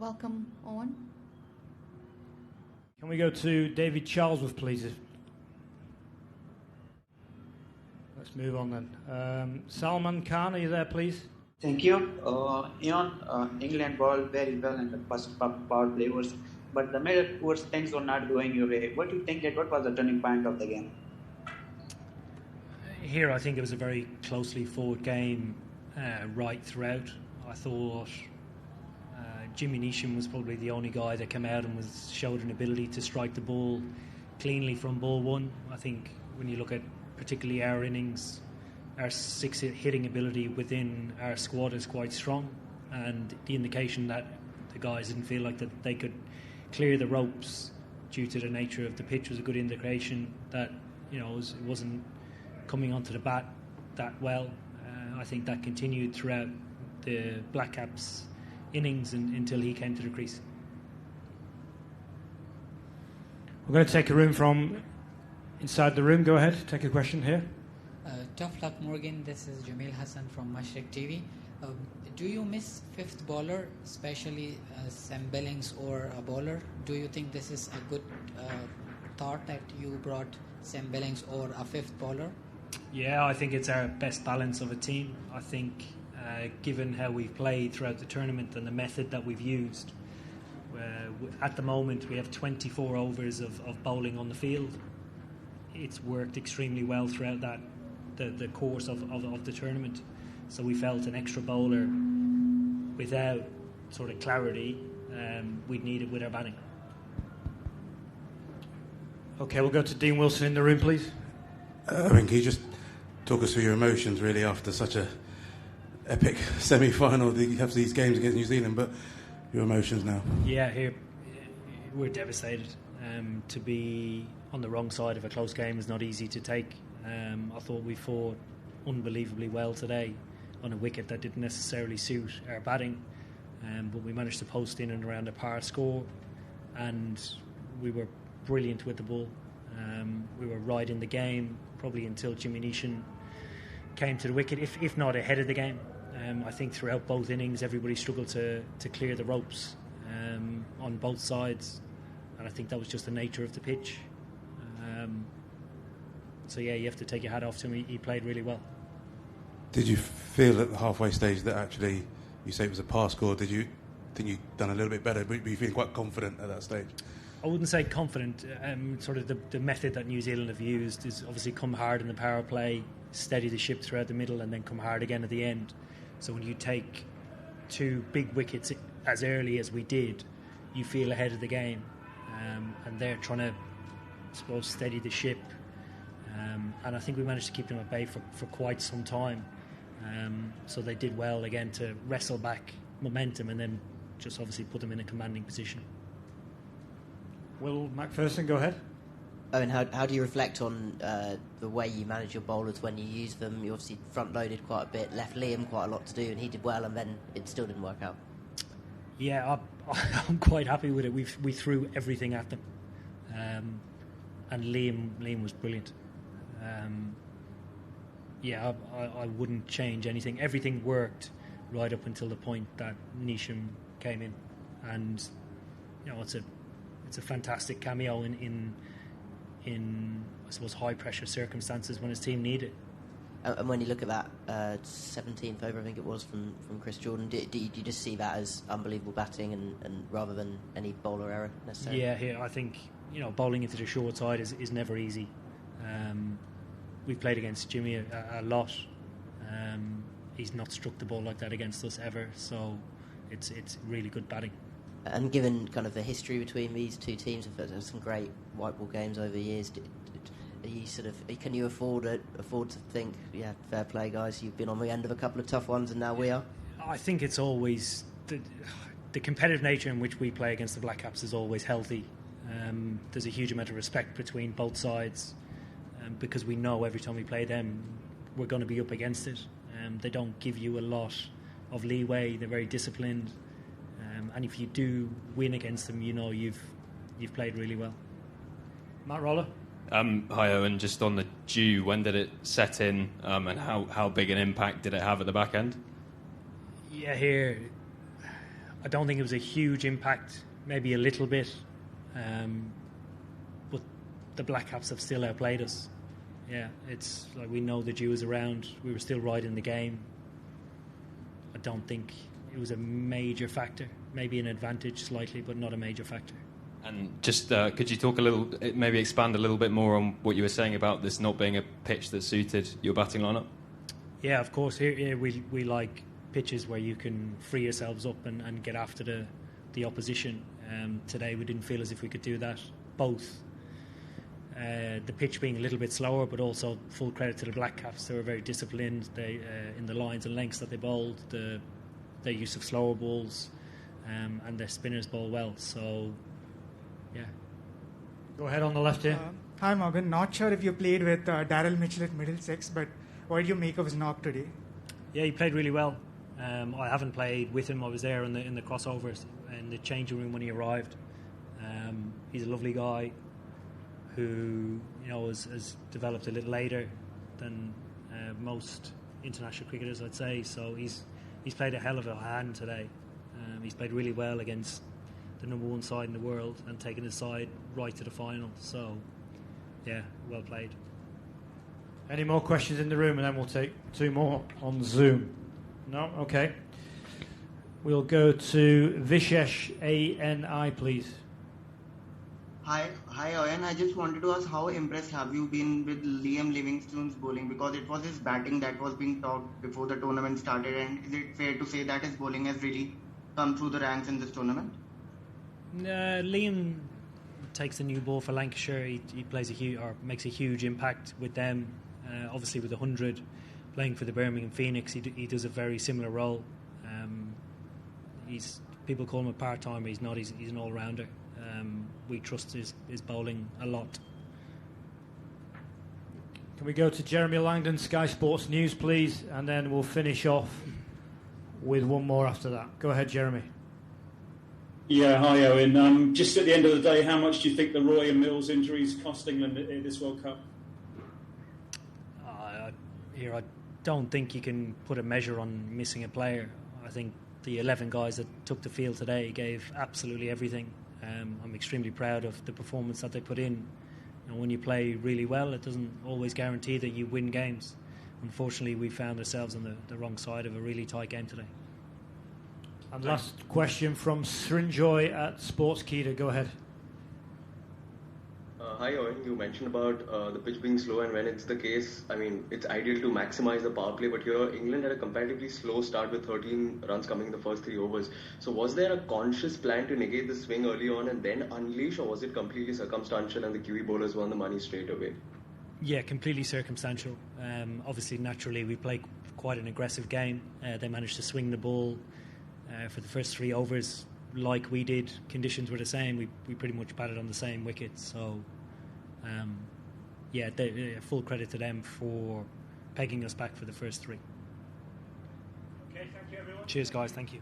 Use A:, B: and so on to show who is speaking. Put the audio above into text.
A: welcome Eoin.
B: Can we go to David Charlesworth, please? Let's move on then. Salman Khan, are you there, please?
C: Thank you. Eoin, England bowled very well in the first power play overs, but the middle overs things were not going your way. What do you think that what was the turning point of the game?
D: Here, I think it was a very closely fought game right throughout. I thought Jimmy Neesham was probably the only guy that came out and showed an ability to strike the ball cleanly from ball one. I think when you look at particularly our innings, our six hitting ability within our squad is quite strong, and the indication that the guys didn't feel like that they could clear the ropes due to the nature of the pitch was a good indication that it wasn't coming onto the bat that well. I think that continued throughout the Black Caps innings until he came to the crease.
B: We're going to take a room from inside the room. Go ahead, take a question here.
E: Tough luck, Morgan. This is Jamil Hassan from Mashriq TV. Do you miss fifth bowler, especially Sam Billings or a bowler? Do you think this is a good thought that you brought Sam Billings or a fifth bowler?
D: Yeah, I think it's our best balance of a team. I think given how we've played throughout the tournament and the method that we've used, at the moment we have 24 overs of bowling on the field. It's worked extremely well throughout the course of the tournament. So we felt an extra bowler without sort of clarity we'd need it with our batting.
B: Okay, we'll go to Dean Wilson in the room, please.
F: Can you just talk us through your emotions, really, after such a epic semi-final? You have these games against New Zealand, but your emotions now.
D: Yeah, here we're devastated. To be on the wrong side of a close game is not easy to take. I thought we fought unbelievably well today on a wicket that didn't necessarily suit our batting, but we managed to post in and around a par score, and we were brilliant with the ball. We were right in the game probably until Jimmy Neesham came to the wicket, if not ahead of the game. I think throughout both innings everybody struggled to clear the ropes on both sides, and I think that was just the nature of the pitch. So yeah, you have to take your hat off to him. He played really well.
F: Did you feel at the halfway stage that actually, you say it was a par score, did you think you'd done a little bit better? Were you feeling quite confident at that stage?
D: I wouldn't say confident. Sort of the method that New Zealand have used is obviously come hard in the power play, steady the ship throughout the middle, and then come hard again at the end. So when you take two big wickets as early as we did, you feel ahead of the game, and they're trying to, I suppose, steady the ship. And I think we managed to keep them at bay for quite some time. So they did well again to wrestle back momentum and then just obviously put them in a commanding position.
B: Will Macpherson, go ahead.
G: Owen, how do you reflect on the way you manage your bowlers when you use them? You obviously front-loaded quite a bit, left Liam quite a lot to do, and he did well, and then it still didn't work out.
D: Yeah, I'm quite happy with it. We threw everything at them, and Liam was brilliant. I wouldn't change anything. Everything worked right up until the point that Neesham came in, and it's a fantastic cameo in I suppose high pressure circumstances when his team need it.
G: And when you look at that 17th over, I think it was from Chris Jordan, do you just see that as unbelievable batting and rather than any bowler error necessarily?
D: Yeah, here I think bowling into the short side is never easy. We've played against Jimmy a lot. He's not struck the ball like that against us ever, so it's really good batting.
G: And given kind of the history between these two teams, if there's some great white ball games over the years, are you can you afford to think, yeah, fair play, guys, you've been on the end of a couple of tough ones and now we are?
D: I think it's always the competitive nature in which we play against the Black Caps is always healthy. There's a huge amount of respect between both sides, because we know every time we play them we're going to be up against it. They don't give you a lot of leeway. They're very disciplined, and if you do win against them, you've played really well.
B: Matt Roller.
H: Hi Owen, just on the dew, when did it set in, and how big an impact did it have at the back end?
D: Yeah, here I don't think it was a huge impact, maybe a little bit, but the Black Caps have still outplayed us. Yeah, it's like we know the Jew is around. We were still right in the game. I don't think it was a major factor. Maybe an advantage slightly, but not a major factor.
H: And just could you talk a little, maybe expand a little bit more on what you were saying about this not being a pitch that suited your batting lineup?
D: Yeah, of course. Here we like pitches where you can free yourselves up and get after the opposition. Today we didn't feel as if we could do that. Both the pitch being a little bit slower, but also full credit to the Black Caps. They were very disciplined. They in the lines and lengths that they bowled, their use of slower balls, and their spinners bowl well. So, yeah.
B: Go ahead on the left here.
A: Hi Morgan, not sure if you played with Daryl Mitchell at Middlesex, but what did you make of his knock today?
D: Yeah, he played really well. I haven't played with him. I was there in the crossovers in the changing room when he arrived. He's a lovely guy who has developed a little later than most international cricketers, I'd say. So he's played a hell of a hand today. He's played really well against the number one side in the world and taken his side right to the final. So, yeah, well played.
B: Any more questions in the room, and then we'll take two more on Zoom. No? Okay. We'll go to Vishesh ANI, please.
I: Hi, Eoin. I just wanted to ask, how impressed have you been with Liam Livingstone's bowling? Because it was his batting that was being talked before the tournament started, and is it fair to say that his bowling has really come through the ranks in this tournament?
D: Liam takes the new ball for Lancashire. He plays makes a huge impact with them. Obviously, with 100, playing for the Birmingham Phoenix, he does a very similar role. People call him a part-timer. He's not. He's an all-rounder. We trust his bowling a lot.
B: Can we go to Jeremy Langdon, Sky Sports News, please? And then we'll finish off with one more after that. Go ahead, Jeremy.
J: Yeah, hi Eoin. Just at the end of the day, how much do you think the Roy and Mills injuries cost England in this World Cup?
D: I don't think you can put a measure on missing a player. I think the 11 guys that took the field today gave absolutely everything. I'm extremely proud of the performance that they put in. When you play really well, it doesn't always guarantee that you win games. Unfortunately, we found ourselves on the wrong side of a really tight game today.
B: And last question from Srinjoy at Sportskeeda. Go ahead.
K: Hi, Eoin. You mentioned about the pitch being slow, and when it's the case, I mean, it's ideal to maximize the power play, but here England had a comparatively slow start with 13 runs coming in the first 3 overs. So was there a conscious plan to negate the swing early on and then unleash, or was it completely circumstantial and the Kiwi bowlers won the money straight away?
D: Yeah, completely circumstantial. Obviously, naturally, we played quite an aggressive game. They managed to swing the ball for the first 3 overs like we did. Conditions were the same. We pretty much batted on the same wicket. So, full credit to them for pegging us back for the first 3.
B: Okay, thank you, everyone.
D: Cheers, guys. Thank you.